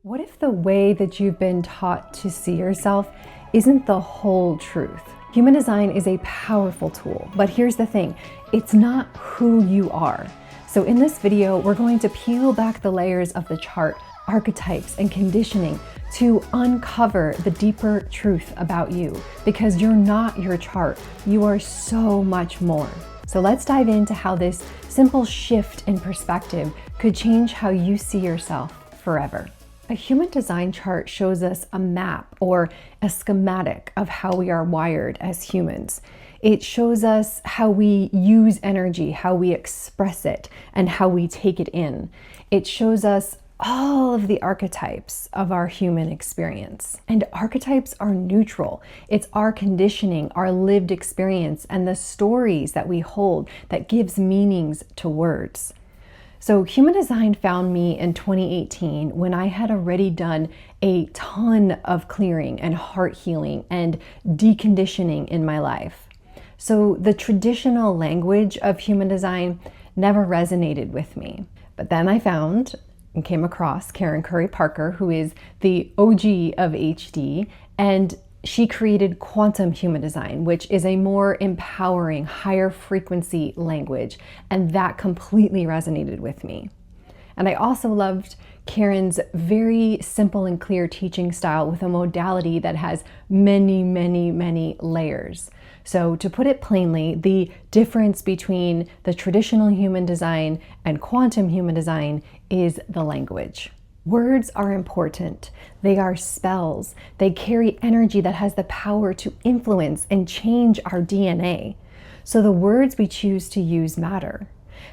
What if the way that you've been taught to see yourself isn't the whole truth? Human design is a powerful tool, but here's the thing, it's not who you are. So in this video, we're going to peel back the layers of the chart, archetypes, and conditioning to uncover the deeper truth about you, because you're not your chart, you are so much more. So let's dive into how this simple shift in perspective could change how you see yourself forever. A human design chart shows us a map or a schematic of how we are wired as humans. It shows us how we use energy, how we express it, and how we take it in. It shows us all of the archetypes of our human experience. And archetypes are neutral. It's our conditioning, our lived experience, and the stories that we hold that gives meanings to words. So human design found me in 2018 when I had already done a ton of clearing and heart healing and deconditioning in my life. So the traditional language of human design never resonated with me. But then I found and came across Karen Curry Parker, who is the OG of HD, and she created quantum human design, which is a more empowering, higher frequency language, and that completely resonated with me. And I also loved Karen's very simple and clear teaching style with a modality that has many, many, many layers. So to put it plainly, the difference between the traditional human design and quantum human design is the language. Words are important. They are spells. They carry energy that has the power to influence and change our DNA. So the words we choose to use matter.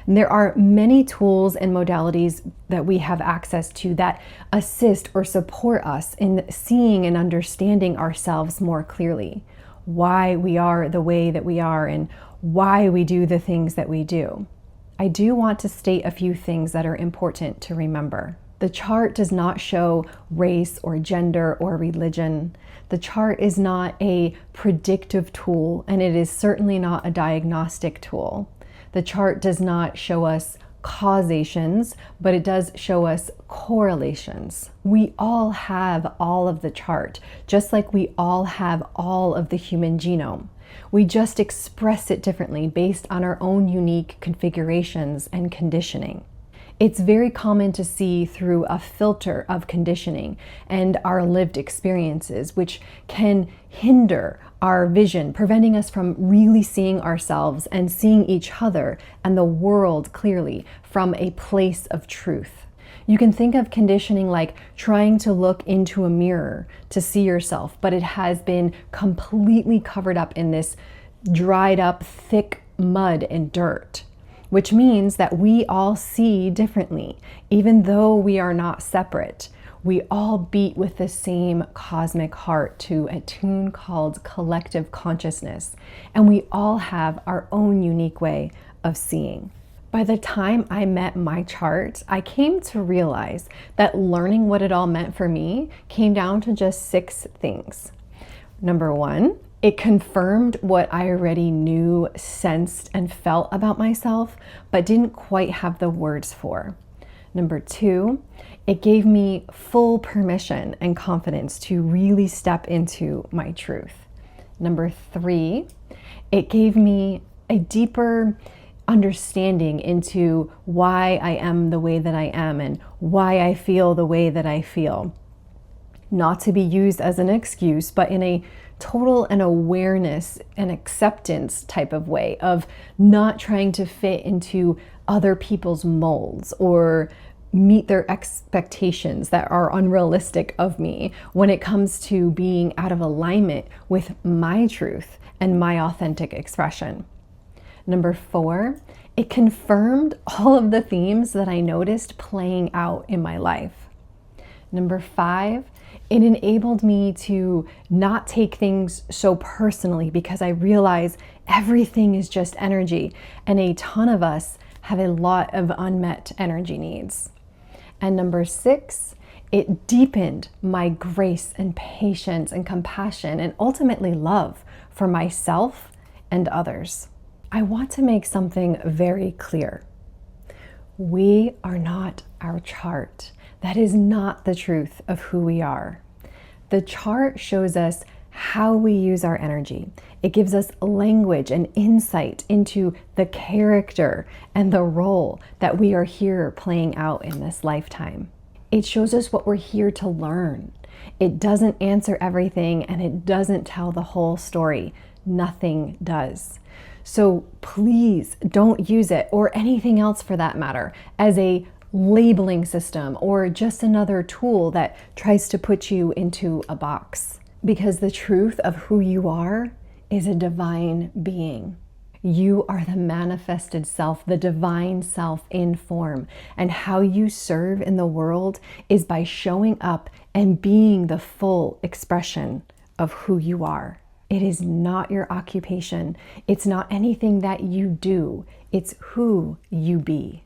And there are many tools and modalities that we have access to that assist or support us in seeing and understanding ourselves more clearly. Why we are the way that we are and why we do the things that we do. I do want to state a few things that are important to remember. The chart does not show race or gender or religion. The chart is not a predictive tool, and it is certainly not a diagnostic tool. The chart does not show us causations, but it does show us correlations. We all have all of the chart, just like we all have all of the human genome. We just express it differently based on our own unique configurations and conditioning. It's very common to see through a filter of conditioning and our lived experiences, which can hinder our vision, preventing us from really seeing ourselves and seeing each other and the world clearly from a place of truth. You can think of conditioning like trying to look into a mirror to see yourself, but it has been completely covered up in this dried up, thick mud and dirt. Which means that we all see differently, even though we are not separate. We all beat with the same cosmic heart to a tune called collective consciousness, and we all have our own unique way of seeing. By the time I met my chart, I came to realize that learning what it all meant for me came down to just 6 things. Number 1, it confirmed what I already knew, sensed, and felt about myself, but didn't quite have the words for. Number 2, it gave me full permission and confidence to really step into my truth. Number 3, it gave me a deeper understanding into why I am the way that I am and why I feel the way that I feel. Not to be used as an excuse, but in a total and awareness and acceptance type of way of not trying to fit into other people's molds or meet their expectations that are unrealistic of me when it comes to being out of alignment with my truth and my authentic expression. Number 4, it confirmed all of the themes that I noticed playing out in my life. Number 5, it enabled me to not take things so personally because I realize everything is just energy and a ton of us have a lot of unmet energy needs. And number 6, it deepened my grace and patience and compassion and ultimately love for myself and others. I want to make something very clear. We are not our chart. That is not the truth of who we are. The chart shows us how we use our energy. It gives us language and insight into the character and the role that we are here playing out in this lifetime. It shows us what we're here to learn. It doesn't answer everything, and it doesn't tell the whole story. Nothing does. So please don't use it, or anything else for that matter, as a labeling system or just another tool that tries to put you into a box. Because the truth of who you are is a divine being. You are the manifested self, the divine self in form. And how you serve in the world is by showing up and being the full expression of who you are. It is not your occupation. It's not anything that you do. It's who you be.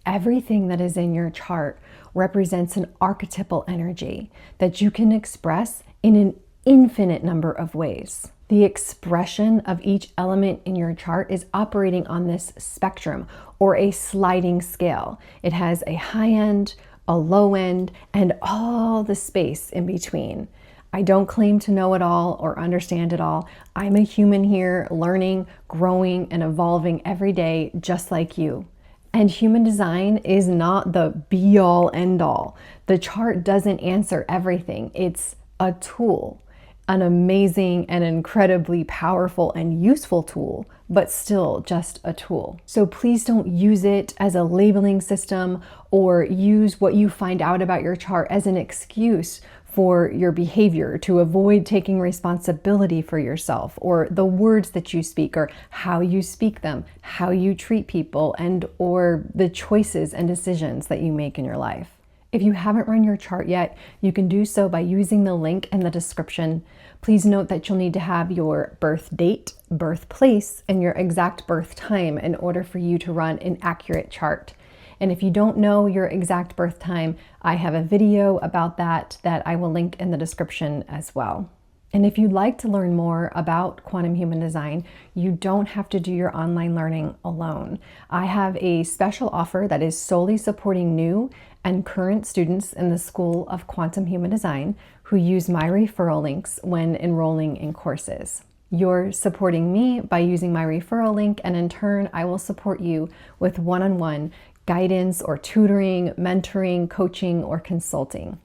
Everything that is in your chart represents an archetypal energy that you can express in an infinite number of ways. The expression of each element in your chart is operating on this spectrum or a sliding scale. It has a high end, a low end, and all the space in between. I don't claim to know it all or understand it all. I'm a human here, learning, growing, and evolving every day, just like you. And human design is not the be-all, end-all. The chart doesn't answer everything. It's a tool, an amazing and incredibly powerful and useful tool, but still just a tool. So please don't use it as a labeling system or use what you find out about your chart as an excuse for your behavior, to avoid taking responsibility for yourself or the words that you speak or how you speak them, how you treat people, and or the choices and decisions that you make in your life. If you haven't run your chart yet, you can do so by using the link in the description. Please note that you'll need to have your birth date, birthplace, and your exact birth time in order for you to run an accurate chart. And if you don't know your exact birth time, I have a video about that I will link in the description as well. And if you'd like to learn more about quantum human design, you don't have to do your online learning alone. I have a special offer that is solely supporting new and current students in the School of Quantum Human Design who use my referral links when enrolling in courses. You're supporting me by using my referral link, and in turn, I will support you with one-on-one guidance or tutoring, mentoring, coaching, or consulting.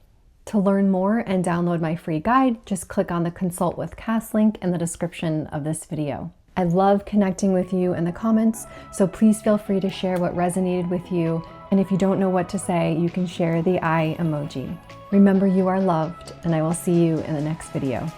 To learn more and download my free guide, just click on the Consult with Cass link in the description of this video. I love connecting with you in the comments, so please feel free to share what resonated with you. And if you don't know what to say, you can share the eye emoji. Remember, you are loved, and I will see you in the next video.